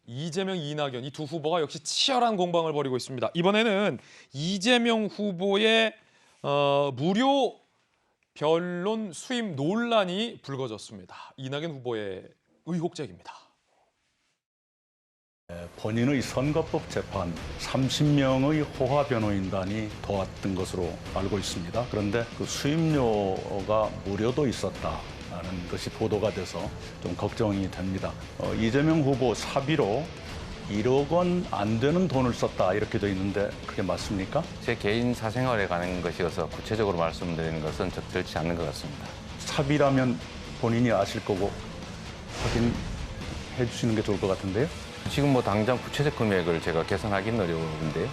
이재명, 이낙연 이 두 후보가 역시 치열한 공방을 벌이고 있습니다. 이번에는 이재명 후보의 무료 변론 수임 논란이 불거졌습니다. 이낙연 후보의 의혹제기입니다. 본인의 선거법 재판 30명의 호화 변호인단이 도왔던 것으로 알고 있습니다. 그런데 그 수임료가 무료도 있었다는 것이 보도가 돼서 좀 걱정이 됩니다. 이재명 후보 사비로 1억 원 안 되는 돈을 썼다 이렇게 돼 있는데 그게 맞습니까? 제 개인 사생활에 관한 것이어서 구체적으로 말씀드리는 것은 적절치 않는 것 같습니다. 사비라면 본인이 아실 거고 확인해 주시는 게 좋을 것 같은데요. 지금 뭐 당장 구체적 금액을 제가 계산하기는 어려운데요.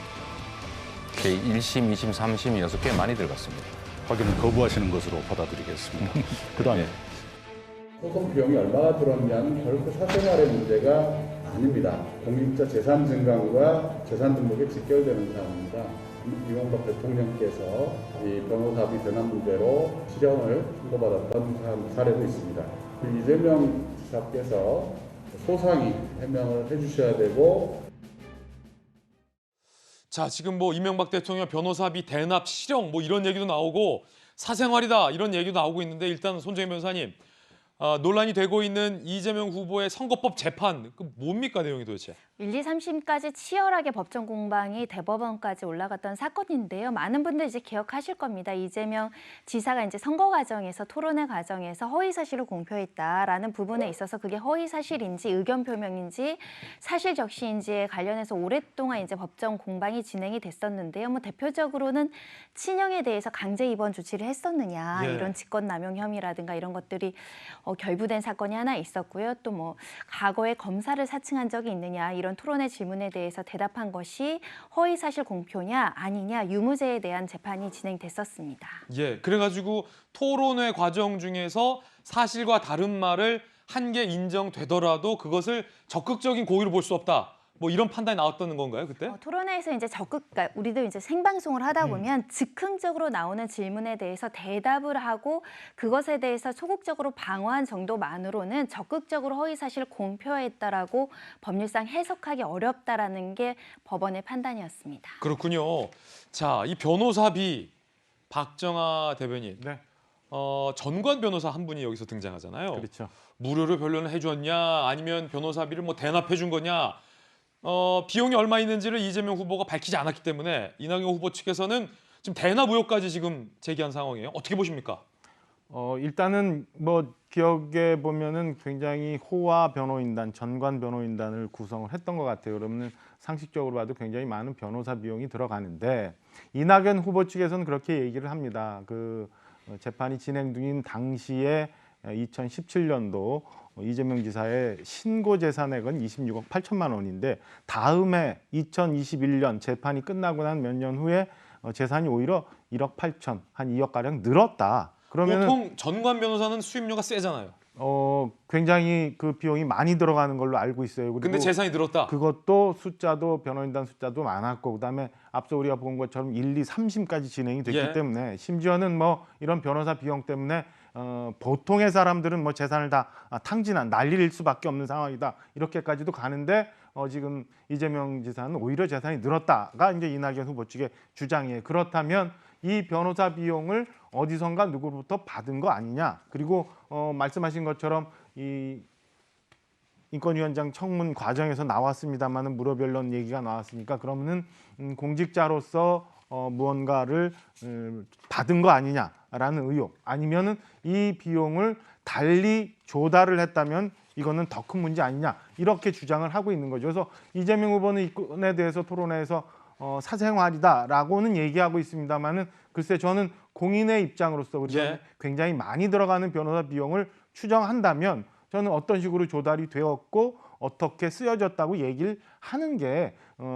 1심, 2심, 3심이어서 꽤 많이 들어갔습니다. 확인을 거부하시는 것으로 받아들이겠습니다. 그다음에 소송 비용이 얼마나 들었냐는 결코 사생활의 문제가 아닙니다. 공직자 재산 증강과 재산 등록에 직결되는 사항입니다. 이명박 대통령께서 이 변호사비 변환 문제로 실형을 선고받았던 사례도 있습니다. 이재명 지사께서 소상히 해명을 해주셔야 되고. 자, 지금 뭐 이명박 대통령 변호사비 대납 실형 뭐 이런 얘기도 나오고 사생활이다 이런 얘기도 나오고 있는데 일단 손정희 변호사님 논란이 되고 있는 이재명 후보의 선거법 재판 그 뭡니까 내용이 도대체? 1, 2, 3심까지 치열하게 법정 공방이 대법원까지 올라갔던 사건인데요. 많은 분들 이제 기억하실 겁니다. 이재명 지사가 이제 선거 과정에서 토론회 과정에서 허위 사실을 공표했다라는 부분에 있어서 그게 허위 사실인지 의견 표명인지 사실 적시인지에 관련해서 오랫동안 이제 법정 공방이 진행이 됐었는데요. 뭐 대표적으로는 친형에 대해서 강제 입원 조치를 했었느냐 이런 직권남용 혐의라든가 이런 것들이 결부된 사건이 하나 있었고요. 또 뭐 과거에 검사를 사칭한 적이 있느냐 이런 토론회 질문에 대해서 대답한 것이 허위 사실 공표냐 아니냐 유무죄에 대한 재판이 진행됐었습니다. 예, 그래가지고 토론회 과정 중에서 사실과 다른 말을 한 게 인정되더라도 그것을 적극적인 고의로 볼 수 없다. 뭐 이런 판단이 나왔다는 건가요, 그때? 토론회에서 이제 그러니까 우리도 이제 생방송을 하다 보면 즉흥적으로 나오는 질문에 대해서 대답을 하고 그것에 대해서 소극적으로 방어한 정도만으로는 적극적으로 허위 사실을 공표했다라고 법률상 해석하기 어렵다라는 게 법원의 판단이었습니다. 그렇군요. 자, 이 변호사비 박정아 대변인. 네. 전관 변호사 한 분이 여기서 등장하잖아요. 그렇죠. 무료로 변론을 해줬냐 아니면 변호사비를 뭐 대납해 준 거냐. 비용이 얼마 있는지를 이재명 후보가 밝히지 않았기 때문에 이낙연 후보 측에서는 지금 대납 의혹까지 지금 제기한 상황이에요. 어떻게 보십니까? 일단은 뭐 기억에 보면은 굉장히 호화 변호인단, 전관 변호인단을 구성을 했던 것 같아요. 그러면 상식적으로 봐도 굉장히 많은 변호사 비용이 들어가는데 이낙연 후보 측에서는 그렇게 얘기를 합니다. 그 재판이 진행 중인 당시에 2017년도 이재명 지사의 신고 재산액은 26억 8천만 원인데 다음해 2021년 재판이 끝나고 난 몇 년 후에 재산이 오히려 1억 8천, 한 2억 가량 늘었다. 그러면 보통 전관 변호사는 수임료가 세잖아요. 굉장히 그 비용이 많이 들어가는 걸로 알고 있어요. 그리고 근데 재산이 늘었다. 그것도 숫자도 변호인단 숫자도 많았고 그다음에 앞서 우리가 본 것처럼 1, 2, 3심까지 진행이 됐기 때문에 심지어는 뭐 이런 변호사 비용 때문에 보통의 사람들은 뭐 재산을 다 탕진한 난리일 수밖에 없는 상황이다. 이렇게까지도 가는데 지금 이재명 지사는 오히려 재산이 늘었다가 이제 이낙연 후보 측의 주장이에요. 그렇다면 이 변호사 비용을 어디선가 누구로부터 받은 거 아니냐. 그리고 말씀하신 것처럼 이 인권위원장 청문 과정에서 나왔습니다마는 무료 변론 얘기가 나왔으니까 그러면은 공직자로서 무언가를 받은 거 아니냐라는 의혹 아니면은 이 비용을 달리 조달을 했다면 이거는 더 큰 문제 아니냐 이렇게 주장을 하고 있는 거죠. 그래서 이재명 후보는 이 건에 대해서 토론회에서 사생활이다라고는 얘기하고 있습니다만은 글쎄 저는 공인의 입장으로서 우리가 굉장히 많이 들어가는 변호사 비용을 추정한다면 저는 어떤 식으로 조달이 되었고 어떻게 쓰여졌다고 얘기를 하는 게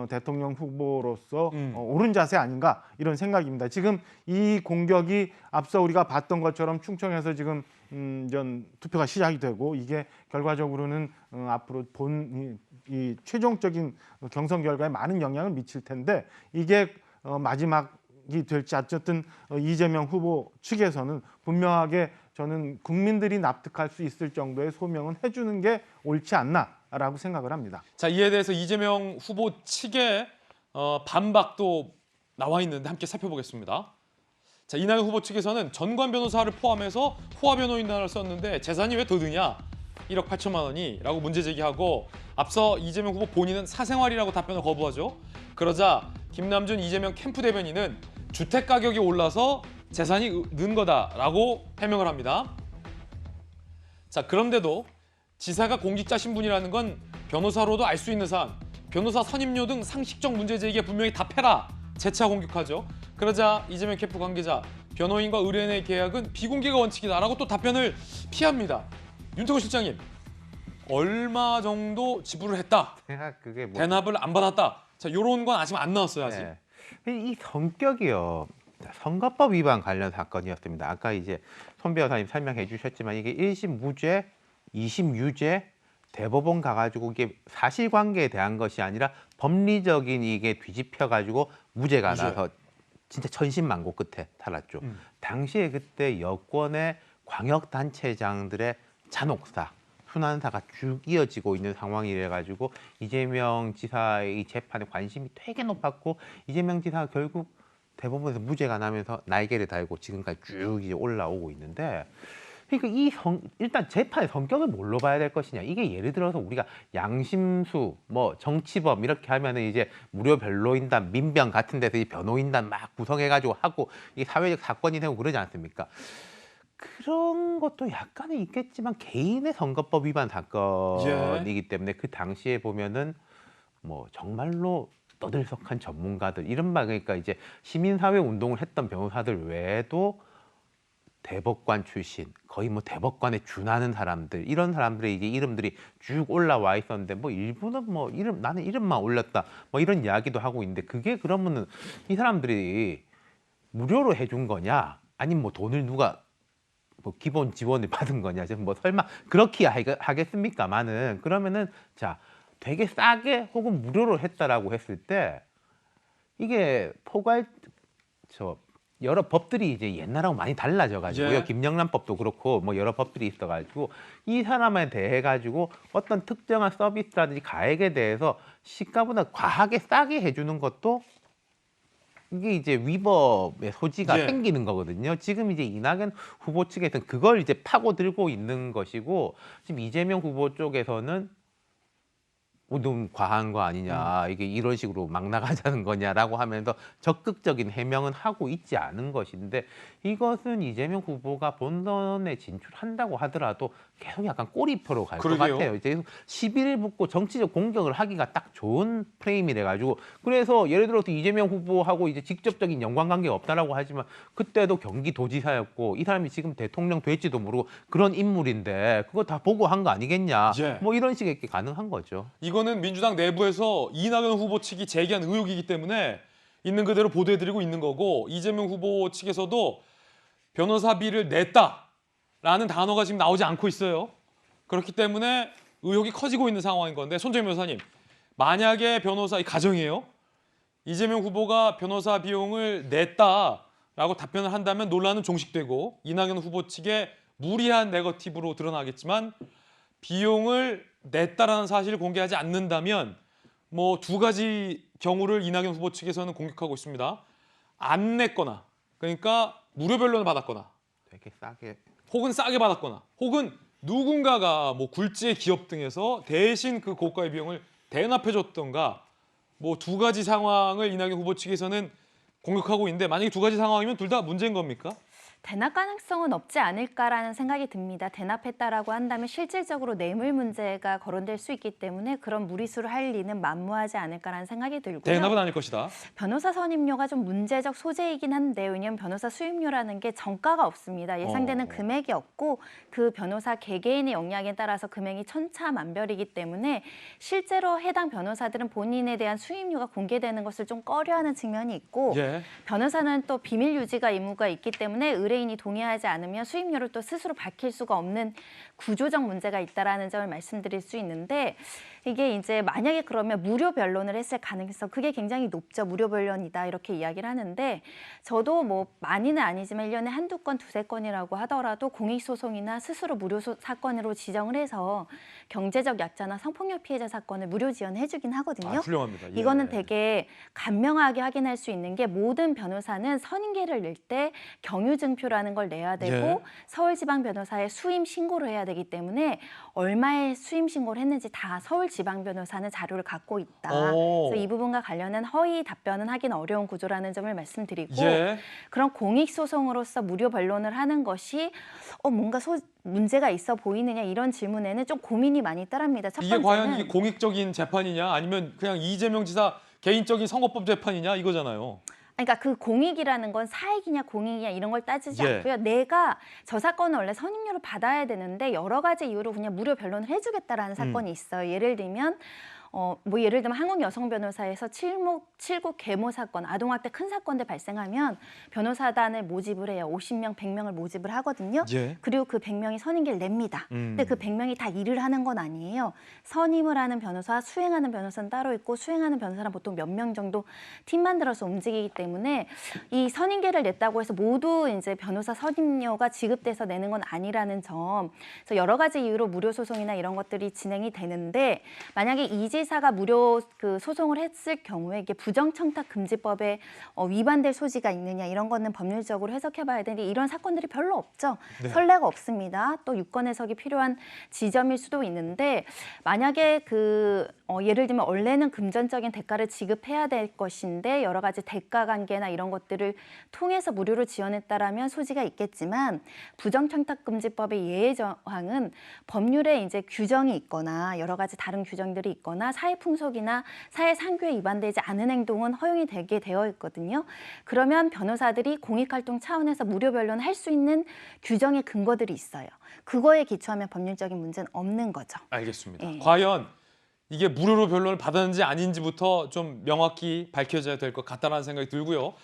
대통령 후보로서 옳은 자세 아닌가 이런 생각입니다. 지금 이 공격이 앞서 우리가 봤던 것처럼 충청에서 지금 전 투표가 시작이 되고 이게 결과적으로는 앞으로 이 최종적인 경선 결과에 많은 영향을 미칠 텐데 이게 마지막이 될지 어쨌든 이재명 후보 측에서는 분명하게 저는 국민들이 납득할 수 있을 정도의 소명은 해주는 게 옳지 않나 않을까라고 생각을 합니다. 자, 이에 대해서 이재명 후보 측의 반박도 나와 있는데 함께 살펴보겠습니다. 자, 이낙연 후보 측에서는 전관 변호사를 포함해서 호화 변호인단을 썼는데 재산이 왜 더 드냐? 1억 8천만 원이라고 문제 제기하고 앞서 이재명 후보 본인은 사생활이라고 답변을 거부하죠. 그러자 김남준 이재명 캠프 대변인은 주택 가격이 올라서 재산이 는 거다라고 해명을 합니다. 자, 그런데도 지사가 공직자 신분이라는 건 변호사로도 알 수 있는 사안, 변호사 선임료 등 상식적 문제 제기에 분명히 답해라 재차 공격하죠. 그러자 이재명 캠프 관계자, 변호인과 의뢰인의 계약은 비공개가 원칙이다라고 또 답변을 피합니다. 윤태호 실장님, 얼마 정도 지불을 했다, 제가 그게 뭐 대납을 안 받았다. 자, 요런 건 아직 안 나왔어요, 아직. 네. 이 성격이요. 선거법 위반 관련 사건이었습니다. 아까 이제 손 변호사님 설명해 주셨지만 이게 1심 무죄, 2심 유죄, 대법원 가가지고 이게 사실관계에 대한 것이 아니라 법리적인 이게 뒤집혀가지고 무죄가 무죄. 나서 진짜 천신만고 끝에 살았죠. 당시에 그때 여권의 광역단체장들의 잔혹사, 순환사가 쭉 이어지고 있는 상황이래 가지고 이재명 지사의 재판에 관심이 되게 높았고 이재명 지사가 결국 대법원에서 무죄가 나면서 날개를 달고 지금까지 쭉 이제 올라오고 있는데 그러니까 일단 재판의 성격을 뭘로 봐야 될 것이냐. 이게 예를 들어서 우리가 양심수, 뭐 정치범 이렇게 하면은 이제 무료 변로인단, 민변 같은 데서 이 변호인단 막 구성해가지고 하고 이게 사회적 사건이 되고 그러지 않습니까? 그런 것도 약간은 있겠지만 개인의 선거법 위반 사건이기 때문에 그 당시에 보면은 뭐 정말로 떠들썩한 전문가들 이른바 그러니까 이제 시민사회 운동을 했던 변호사들 외에도 대법관 출신 거의 뭐 대법관에 준하는 사람들 이런 사람들의 이제 이름들이 쭉 올라와 있었는데 뭐 일부는 뭐 나는 이름만 올렸다 뭐 이런 이야기도 하고 있는데 그게 그러면은 이 사람들이 무료로 해준 거냐 아니면 뭐 돈을 누가 뭐 기본 지원을 받은 거냐 지금 뭐 설마 그렇게 하겠습니까만은 그러면은 자 되게 싸게 혹은 무료로 했다라고 했을 때 이게 여러 법들이 이제 옛날하고 많이 달라져 가지고요. 예. 김영란법도 그렇고 뭐 여러 법들이 있어 가지고 이 사람에 대해 가지고 어떤 특정한 서비스라든지 가액에 대해서 시가보다 과하게 싸게 해주는 것도 이게 이제 위법의 소지가 예. 생기는 거거든요. 지금 이제 이낙연 후보 측에서는 그걸 이제 파고들고 있는 것이고 지금 이재명 후보 쪽에서는 너무 과한 거 아니냐 이게 이런 식으로 막 나가자는 거냐라고 하면서 적극적인 해명은 하고 있지 않은 것인데 이것은 이재명 후보가 본선에 진출한다고 하더라도 계속 약간 꼬리표로 갈 것 그러게요. 같아요. 이제 시비를 붙고 정치적 공격을 하기가 딱 좋은 프레임이 돼가지고 그래서 예를 들어서 이재명 후보하고 이제 직접적인 연관관계가 없다라고 하지만 그때도 경기도지사였고 이 사람이 지금 대통령 될지도 모르고 그런 인물인데 그거 다 보고 한 거 아니겠냐 예. 뭐 이런 식의 게 가능한 거죠. 이거는 민주당 내부에서 이낙연 후보 측이 제기한 의혹이기 때문에 있는 그대로 보도해드리고 있는 거고 이재명 후보 측에서도 변호사비를 냈다라는 단어가 지금 나오지 않고 있어요. 그렇기 때문에 의혹이 커지고 있는 상황인 건데 손정희 변호사님, 만약에 이 가정이에요. 이재명 후보가 변호사 비용을 냈다라고 답변을 한다면 논란은 종식되고 이낙연 후보 측의 무리한 네거티브로 드러나겠지만 비용을 냈다라는 사실을 공개하지 않는다면 뭐 두 가지 경우를 이낙연 후보 측에서는 공격하고 있습니다. 안 냈거나 그러니까 무료 변론을 받았거나 되게 싸게 혹은 싸게 받았거나 혹은 누군가가 뭐 굴지의 기업 등에서 대신 그 고가의 비용을 대납해 줬던가 뭐 두 가지 상황을 이낙연 후보 측에서는 공격하고 있는데 만약에 두 가지 상황이면 둘 다 문제인 겁니까? 대납 가능성은 없지 않을까라는 생각이 듭니다. 대납했다라고 한다면 실질적으로 뇌물 문제가 거론될 수 있기 때문에 그런 무리수를 할 리는 만무하지 않을까라는 생각이 들고요. 대납은 아닐 것이다. 변호사 선임료가 좀 문제적 소재이긴 한데 왜냐하면 변호사 수임료라는 게 정가가 없습니다. 예상되는 금액이 없고 그 변호사 개개인의 역량에 따라서 금액이 천차만별이기 때문에 실제로 해당 변호사들은 본인에 대한 수임료가 공개되는 것을 좀 꺼려하는 측면이 있고 예. 변호사는 또 비밀 유지가 의무가 있기 때문에 의뢰인이 동의하지 않으면 수임료를 또 스스로 밝힐 수가 없는 구조적 문제가 있다라는 점을 말씀드릴 수 있는데 이게 이제 만약에 그러면 무료 변론을 했을 가능성 그게 굉장히 높죠. 무료 변론이다 이렇게 이야기를 하는데 저도 뭐 많이는 아니지만 1년에 한두 건, 두세 건이라고 하더라도 공익소송이나 스스로 무료 사건으로 지정을 해서 경제적 약자나 성폭력 피해자 사건을 무료 지원해주긴 하거든요. 훌륭합니다. 예. 이거는 되게 간명하게 확인할 수 있는 게 모든 변호사는 선임계를 낼 때 경유증표라는 걸 내야 되고 예. 서울지방변호사에 수임 신고를 해야 되기 때문에 얼마의 수임 신고를 했는지 다 서울지방변호사는 자료를 갖고 있다. 오. 그래서 이 부분과 관련한 허위 답변은 하긴 어려운 구조라는 점을 말씀드리고 예. 그런 공익소송으로서 무료 변론을 하는 것이 뭔가 문제가 있어 보이느냐 이런 질문에는 좀 고민이 많이 따릅니다. 첫 이게 번째는 과연 이게 공익적인 재판이냐 아니면 그냥 이재명 지사 개인적인 선거법 재판이냐 이거잖아요. 그러니까 그 공익이라는 건 사익이냐 공익이냐 이런 걸 따지지 예. 않고요. 내가 저 사건은 원래 선임료를 받아야 되는데 여러 가지 이유로 그냥 무료 변론을 해주겠다라는 사건이 있어요. 예를 들면 한국 여성 변호사에서 칠국 계모 사건, 아동학대 큰 사건들 발생하면 변호사단을 모집을 해요. 50명, 100명을 모집을 하거든요. 예. 그리고 그 100명이 선임계를 냅니다. 근데 그 100명이 다 일을 하는 건 아니에요. 선임을 하는 변호사, 수행하는 변호사는 따로 있고 수행하는 변호사는 보통 몇 명 정도 팀 만들어서 움직이기 때문에 이 선임계를 냈다고 해서 모두 이제 변호사 선임료가 지급돼서 내는 건 아니라는 점. 그래서 여러 가지 이유로 무료 소송이나 이런 것들이 진행이 되는데 만약에 이 지사가 무료 그 소송을 했을 경우에 이게 부정청탁금지법에 위반될 소지가 있느냐 이런 거는 법률적으로 해석해봐야 되는데 이런 사건들이 별로 없죠. 네. 선례가 없습니다. 또 유권 해석이 필요한 지점일 수도 있는데 만약에 예를 들면 원래는 금전적인 대가를 지급해야 될 것인데 여러 가지 대가 관계나 이런 것들을 통해서 무료로 지원했다라면 소지가 있겠지만 부정청탁금지법의 예외 조항은 법률에 이제 규정이 있거나 여러 가지 다른 규정들이 있거나 사회 풍속이나 사회 상규에 위반되지 않은 행동은 허용이 되게 되어 있거든요. 그러면 변호사들이 공익활동 차원에서 무료 변론을 할 수 있는 규정의 근거들이 있어요. 그거에 기초하면 법률적인 문제는 없는 거죠. 알겠습니다. 예. 과연 이게 무료로 변론을 받았는지 아닌지부터 좀 명확히 밝혀져야 될 것 같다는 생각이 들고요.